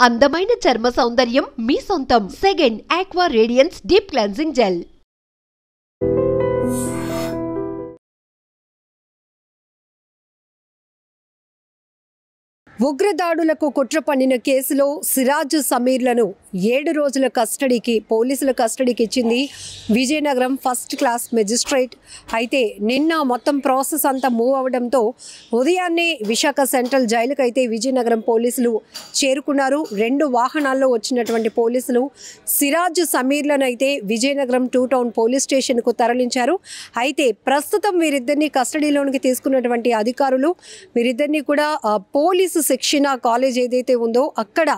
అందమైన చర్మ సౌందర్యం మీ సొంతం. Second aqua radiance deep cleansing gel. ఉగ్రదాడులకు కుట్ర పన్నిన కేసులో సిరాజ్ సమీర్లను 7 రోజుల కస్టడీకి పోలీసుల కస్టడీకి ఇచ్చింది విజయనగరం ఫస్ట్ క్లాస్ మెజిస్ట్రేట్. అయితే నిన్న మొత్తం ప్రాసెస్ అంతా మూవ్ అవడంతో ఉదయాన్నే విశాఖ సెంట్రల్ జైలుకు అయితే విజయనగరం పోలీసులు చేరుకున్నారు. 2 వాహనాల్లో వచ్చినటువంటి పోలీసులు సిరాజ్ సమీర్లను అయితే విజయనగరం 2 టౌన్ పోలీస్ స్టేషన్కు తరలించారు. అయితే ప్రస్తుతం వీరిద్దరిని కస్టడీలోనికి తీసుకున్నటువంటి అధికారులు వీరిద్దరిని కూడా పోలీసు శిక్షణ కాలేజ్ ఏదైతే ఉందో అక్కడ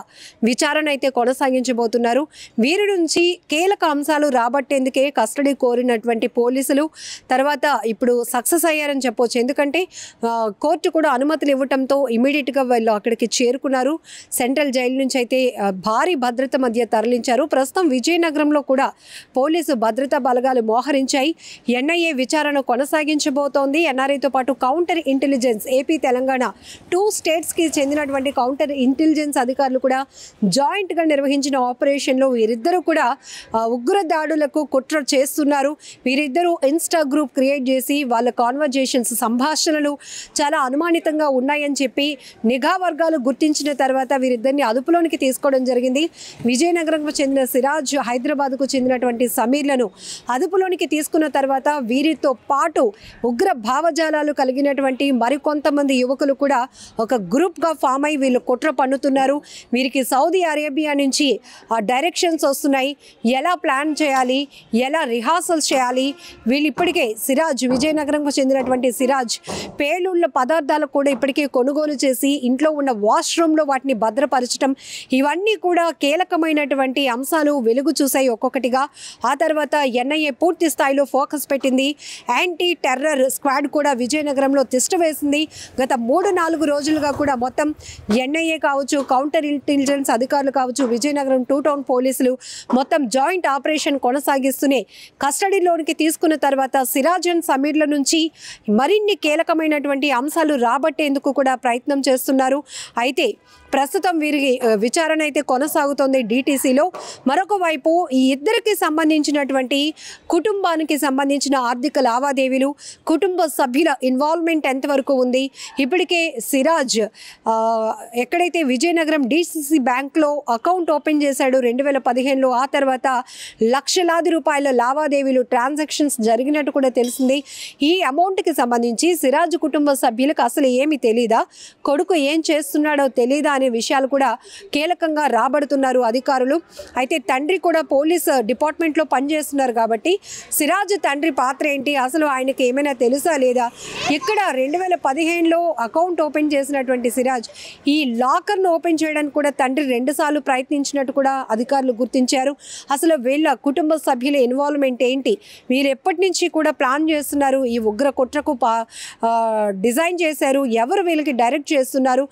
విచారణ అయితే కొనసాగించబోతున్నారు. వీరి నుంచి కీలక అంశాలు రాబట్టేందుకే కస్టడీ కోరినటువంటి పోలీసులు తర్వాత ఇప్పుడు సక్సెస్ అయ్యారని చెప్పొచ్చు. ఎందుకంటే కోర్టు కూడా అనుమతులు ఇవ్వడంతో ఇమీడియట్గా వాళ్ళు అక్కడికి చేరుకున్నారు. సెంట్రల్ జైలు నుంచి అయితే భారీ భద్రత మధ్య తరలించారు. ప్రస్తుతం విజయనగరంలో కూడా పోలీసు భద్రతా బలగాలు మోహరించాయి. ఎన్ఐఏ విచారణ కొనసాగించబోతోంది. ఎన్ఆర్ఐతో పాటు కౌంటర్ ఇంటెలిజెన్స్ ఏపీ తెలంగాణ 2 స్టేట్స్కి చెందినటువంటి కౌంటర్ ఇంటెలిజెన్స్ అధికారులు కూడా జాయింట్గా నిర్వహించిన ఆపరేషన్లో వీరిద్దరూ కూడా ఉగ్ర దాడులకు కుట్ర చేస్తున్నారు. వీరిద్దరూ ఇన్స్టా గ్రూప్ క్రియేట్ చేసి వాళ్ళ కాన్వర్జేషన్స్ సంభాషణలు చాలా అనుమానితంగా ఉన్నాయని చెప్పి నిఘా వర్గాలు గుర్తించిన తర్వాత వీరిద్దరిని అదుపులోనికి తీసుకోవడం జరిగింది. విజయనగరంకు చెందిన సిరాజ్, హైదరాబాద్కు చెందినటువంటి సమీర్లను అదుపులోనికి తీసుకున్న తర్వాత వీరితో పాటు ఉగ్ర భావజాలాలు కలిగినటువంటి మరికొంతమంది యువకులు కూడా ఒక గ్రూప్గా ఫామ్ అయి వీళ్ళు కుట్ర పన్నుతున్నారు. వీరికి సౌదీ అరేబియా నుంచి డైరెక్షన్స్ వస్తున్నాయి. ఎలా ప్లాన్ చేయాలి, ఎలా రిహార్సల్స్ చేయాలి. వీళ్ళు ఇప్పటికే సిరాజ్, విజయనగరంకు చెందినటువంటి సిరాజ్ పేలుళ్ళ పదార్థాలు కూడా ఇప్పటికే కొనుగోలు చేసి ఇంట్లో ఉన్న వాష్రూమ్లో వాటిని భద్రపరచడం, ఇవన్నీ కూడా కీలకమైనటువంటి అంశాలు వెలుగు చూసాయి ఒక్కొక్కటిగా. ఆ తర్వాత ఎన్ఐఏ పూర్తి స్థాయిలో ఫోకస్ పెట్టింది. యాంటీ టెర్రర్ స్క్వాడ్ కూడా విజయనగరంలో తిష్ట వేసింది. గత 3-4 రోజులుగా కూడా మొత్తం ఎన్ఐఏ కావచ్చు, కౌంటర్ ఇంటెలిజెన్స్ అధికారులు కావచ్చు, విజయనగరం 2 టౌన్ పోలీసులు మొత్తం జాయింట్ ఆపరేషన్ కొనసాగిస్తూనే కస్టడీలోనికి తీసుకున్న తర్వాత సిరాజ్ అండ్ సమీర్ల నుంచి మరిన్ని కీలకమైనటువంటి అంశాలు రాబట్టేందుకు కూడా ప్రయత్నం చేస్తున్నారు. అయితే ప్రస్తుతం వీరి విచారణ అయితే కొనసాగుతోంది DTCలో. మరొక వైపు ఈ ఇద్దరికి సంబంధించినటువంటి కుటుంబానికి సంబంధించిన ఆర్థిక లావాదేవీలు, కుటుంబ సభ్యుల ఇన్వాల్వ్మెంట్ ఎంతవరకు ఉంది. ఇప్పటికే సిరాజ్ ఎక్కడైతే విజయనగరం DCC బ్యాంక్లో అకౌంట్ ఓపెన్ చేశాడు 2015లో, ఆ తర్వాత లక్షలాది రూపాయల లావాదేవీలు ట్రాన్సాక్షన్స్ జరిగినట్టు కూడా తెలిసింది. ఈ అమౌంట్కి సంబంధించి సిరాజ్ కుటుంబ సభ్యులకు అసలు ఏమి తెలీదా, కొడుకు ఏం చేస్తున్నాడో తెలీదా అనే విషయాలు కూడా కీలకంగా రాబడుతున్నారు అధికారులు. అయితే తండ్రి కూడా పోలీస్ డిపార్ట్మెంట్లో పనిచేస్తున్నారు కాబట్టి సిరాజ్ తండ్రి పాత్ర ఏంటి, అసలు ఆయనకి ఏమైనా తెలుసా లేదా. ఇక్కడ 2015లో అకౌంట్ ఓపెన్ చేసినటువంటి సిరాజ్ ఈ లాకర్ను ఓపెన్ చేయడానికి కూడా తండ్రి 2 సార్లు ప్రయత్నించినట్టు కూడా అధికారులు గుర్తించారు. అసలు వీళ్ళ కుటుంబ సభ్యుల ఇన్వాల్వ్మెంట్ ఏంటి, వీరు ఎప్పటి నుంచి కూడా ప్లాన్ చేస్తున్నారు, ఈ ఉగ్ర కుట్రకు డిజైన్ చేశారు, ఎవరు వీళ్ళకి డైరెక్ట్ చేస్తున్నారు,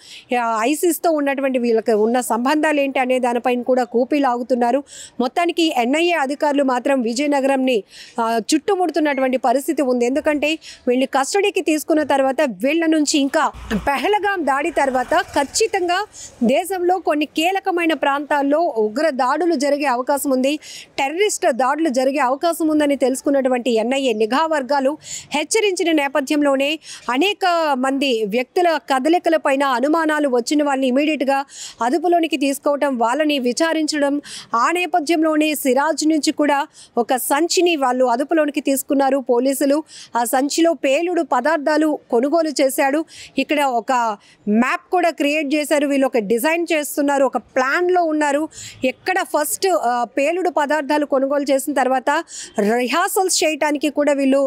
ఐసిస్తో ఉన్నటువంటి వీళ్ళకి ఉన్న సంబంధాలు ఏంటి అనే దానిపైన కూడా కూపీ లాగుతున్నారు. మొత్తానికి ఎన్ఐఏ అధికారులు మాత్రం విజయనగరంని చుట్టుముడుతున్నటువంటి పరిస్థితి ఉంది. ఎందుకంటే వీళ్ళని కస్టడీకి తీసుకున్న తర్వాత వీళ్ళ నుంచి ఇంకా పెహల్గాం దాడి తర్వాత ఖచ్చితంగా దేశంలో కొన్ని కీలకమైన ప్రాంతాల్లో ఉగ్ర దాడులు జరిగే అవకాశం ఉంది, టెర్రరిస్ట్ దాడులు జరిగే అవకాశం ఉందని తెలుసుకున్నటువంటి ఎన్ఐఏ నిఘా వర్గాలు హెచ్చరించిన నేపథ్యంలోనే అనేక మంది వ్యక్తుల కదలికలపైన అనుమానాలు వచ్చిన వాళ్ళని ఇమీడియట్గా అదుపులోనికి తీసుకోవటం, వాళ్ళని విచారించడం, ఆ నేపథ్యంలోనే సిరాజ్ నుంచి కూడా ఒక సంచిని వాళ్ళు అదుపులోనికి తీసుకున్నారు పోలీసులు. ఆ సంచిలో పేలుడు పదార్థాలు కొనుగోలు చేశాడు. ఇక్కడ ఒక మ్యాప్ కూడా క్రియేట్ చేశారు. వీళ్ళు ఒక డిజైన్ చేస్తున్నారు, ఒక ప్లాన్లో ఉన్నారు. ఎక్కడ ఫస్ట్ పేలుడు పదార్థాలు కొనుగోలు చేసిన తర్వాత రిహార్సల్స్ చేయడానికి కూడా వీళ్ళు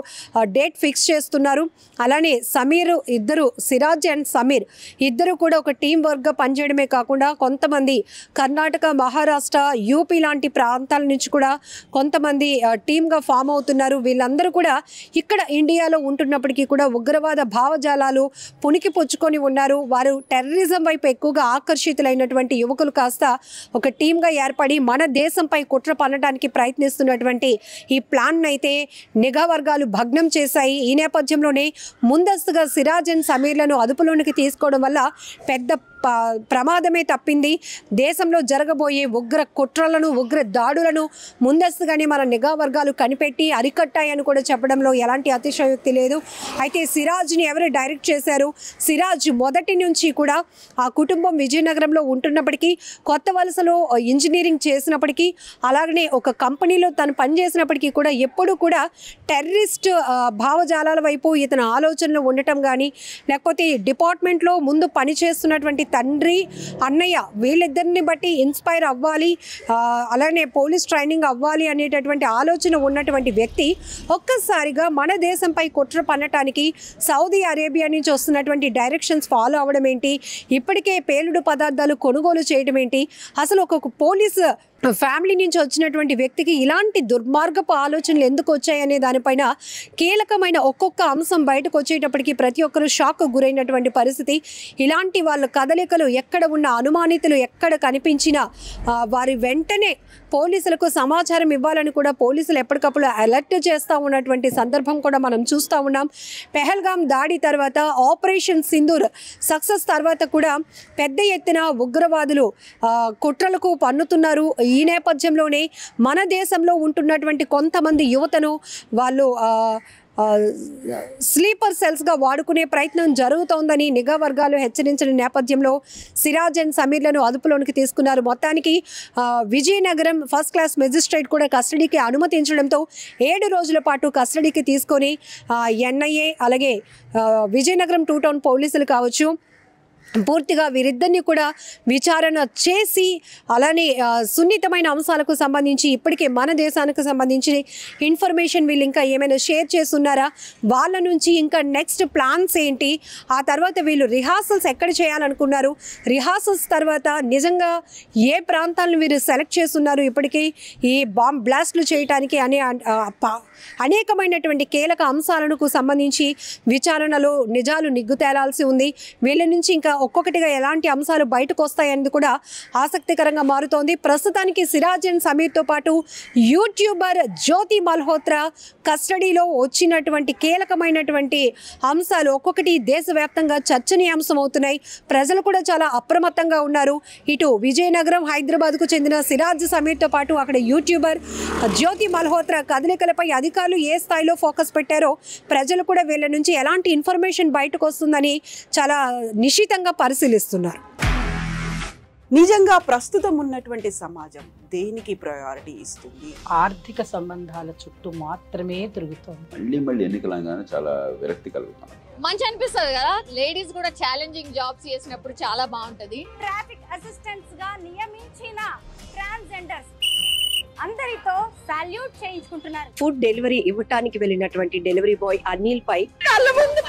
డేట్ ఫిక్స్ చేస్తున్నారు. అలానే సమీర్ ఇద్దరు, సిరాజ్ అండ్ సమీర్ ఇద్దరు కూడా ఒక టీం వర్క్గా పనిచేయడమే కాకుండా కొంతమంది కర్ణాటక, మహారాష్ట్ర, యూపీ లాంటి ప్రాంతాల నుంచి కూడా కొంతమంది టీమ్గా ఫామ్ అవుతున్నారు. వీళ్ళందరూ కూడా ఇక్కడ ఇండియాలో ఉంటున్నప్పటికీ కూడా ఉగ్రవాద భావజాలాలు పునికి పుచ్చుకొని ఉన్నారు. వారు టెర్రరిజం వైపు ఎక్కువగా ఆకర్షితులైనటువంటి యువకులు కాస్త ఒక టీమ్గా ఏర్పడి మన దేశంపై కుట్ర పన్నడానికి ప్రయత్నిస్తున్నటువంటి ఈ ప్లాన్ అయితే నిఘా వర్గాలు భగ్నం చేశాయి. ఈ నేపథ్యంలోనే ముందస్తుగా సిరాజ్ అండ్ సమీర్లను అదుపులోనికి తీసుకోవడం వల్ల పెద్ద ప్రమాదమే తప్పింది. దేశంలో జరగబోయే ఉగ్ర కుట్రలను, ఉగ్ర దాడులను ముందస్తుగానే మన నిఘా వర్గాలు కనిపెట్టి అరికట్టాయని కూడా చెప్పడంలో ఎలాంటి అతిశయోక్తి లేదు. అయితే సిరాజ్ని ఎవరు డైరెక్ట్ చేశారు? సిరాజ్ మొదటి నుంచి కూడా ఆ కుటుంబం విజయనగరంలో ఉంటున్నప్పటికీ, కొత్త వలసలో ఇంజనీరింగ్ చేసినప్పటికీ, అలాగనే ఒక కంపెనీలో తను పనిచేసినప్పటికీ కూడా ఎప్పుడూ కూడా టెర్రరిస్ట్ భావజాలాల వైపు ఇతను ఆలోచనలు ఉండటం కానీ, లేకపోతే డిపార్ట్మెంట్లో ముందు పనిచేస్తున్నటువంటి తండ్రి, అన్నయ్య వీళ్ళిద్దరిని బట్టి ఇన్స్పైర్ అవ్వాలి, అలానే పోలీస్ ట్రైనింగ్ అవ్వాలి అనేటటువంటి ఆలోచన ఉన్నటువంటి వ్యక్తి ఒక్కసారిగా మన దేశంపై కుట్ర పన్నటానికి సౌదీ అరేబియా నుంచి వస్తున్నటువంటి డైరెక్షన్స్ ఫాలో అవ్వడం ఏంటి, ఇప్పటికే పేలుడు పదార్థాలు కొనుగోలు చేయడం ఏంటి, అసలు ఒక పోలీసు ఫ్యామిలీ నుంచి వచ్చినటువంటి వ్యక్తికి ఇలాంటి దుర్మార్గపు ఆలోచనలు ఎందుకు వచ్చాయనే దానిపైన కీలకమైన ఒక్కొక్క అంశం బయటకు వచ్చేటప్పటికి ప్రతి ఒక్కరూ షాక్ గురైనటువంటి పరిస్థితి. ఇలాంటి వాళ్ళ కదలికలు ఎక్కడ ఉన్న అనుమానితులు ఎక్కడ కనిపించినా వారి వెంటనే పోలీసులకు సమాచారం ఇవ్వాలని కూడా పోలీసులు ఎప్పటికప్పుడు అలర్ట్ చేస్తూ ఉన్నటువంటి సందర్భం కూడా మనం చూస్తూ ఉన్నాం. పెహల్గాం దాడి తర్వాత ఆపరేషన్ సింధూర్ సక్సెస్ తర్వాత కూడా పెద్ద ఎత్తున ఉగ్రవాదులు కుట్రలకు పన్నుతున్నారు. ఈ నేపథ్యంలోనే మన దేశంలో ఉంటున్నటువంటి కొంతమంది యువతను వాళ్ళు స్లీపర్ సెల్స్గా వాడుకునే ప్రయత్నం జరుగుతోందని నిఘా వర్గాలు హెచ్చరించిన నేపథ్యంలో సిరాజ్ అండ్ సమీర్లను అదుపులోనికి తీసుకున్నారు. మొత్తానికి విజయనగరం ఫస్ట్ క్లాస్ మెజిస్ట్రేట్ కూడా కస్టడీకి అనుమతించడంతో 7 రోజుల పాటు కస్టడీకి తీసుకొని ఎన్ఐఏ అలాగే విజయనగరం 2 టౌన్ పోలీసులు కావచ్చు పూర్తిగా వీరిద్దరిని కూడా విచారణ చేసి, అలానే సున్నితమైన అంశాలకు సంబంధించి ఇప్పటికే మన దేశానికి సంబంధించి ఇన్ఫర్మేషన్ వీళ్ళు ఇంకా ఏమైనా షేర్ చేస్తున్నారా, వాళ్ళ నుంచి ఇంకా నెక్స్ట్ ప్లాన్స్ ఏంటి, ఆ తర్వాత వీళ్ళు రిహార్సల్స్ ఎక్కడ చేయాలనుకున్నారు, రిహార్సల్స్ తర్వాత నిజంగా ఏ ప్రాంతాలను వీరు సెలెక్ట్ చేస్తున్నారు ఇప్పటికీ ఈ బాంబ్ బ్లాస్ట్లు చేయడానికి అనే అనేకమైనటువంటి కీలక అంశాలకు సంబంధించి విచారణలో నిజాలు నిగ్గు తేలాల్సి ఉంది. వీళ్ళ నుంచి ఇంకా ఒక్కొక్కటిగా ఎలాంటి అంశాలు బయటకు వస్తాయనేది కూడా ఆసక్తికరంగా మారుతోంది. ప్రస్తుతానికి సిరాజ్ అండ్ సమీర్తో పాటు యూట్యూబర్ జ్యోతి మల్హోత్రా కస్టడీలో వచ్చినటువంటి కీలకమైనటువంటి అంశాలు ఒక్కొక్కటి దేశవ్యాప్తంగా చర్చనీయాంశం అవుతున్నాయి. ప్రజలు కూడా చాలా అప్రమత్తంగా ఉన్నారు. ఇటు విజయనగరం, హైదరాబాద్కు చెందిన సిరాజ్ సమీర్తో పాటు అక్కడ యూట్యూబర్ జ్యోతి మల్హోత్రా కదలికలపై అధికారులు ఏ స్థాయిలో ఫోకస్ పెట్టారో ప్రజలు కూడా వీళ్ళ నుంచి ఎలాంటి ఇన్ఫర్మేషన్ బయటకు వస్తుందని చాలా నిశితంగా పరిశీలిస్తున్నారు. నిజంగా ప్రస్తుతం ఉన్నటువంటి సమాజం దేనికి ప్రయారిటీ ఇస్తుంది? ఆర్థిక సంబంధాల చుట్టూ మాత్రమే తిరుగుతుంది. మళ్ళీ ఎన్నికలంగానే చాలా విరక్తి కలుగుతాను. మంచి అనిపిస్తుంది కదా, లేడీస్ కూడా ఛాలెంజింగ్ జాబ్స్ చేసినప్పుడు చాలా బాగుంటది. ట్రాఫిక్ అసిస్టెంట్స్ గా నియమించిన ట్రాన్స్జెండర్స్ అందరితో సాల్యూట్ చేయించుకుంటున్నారు. ఫుడ్ డెలివరీ ఇవ్వటానికి వెళ్ళినటువంటి డెలివరీ బాయ్ అనిల్ పై కళ్ళ ముందు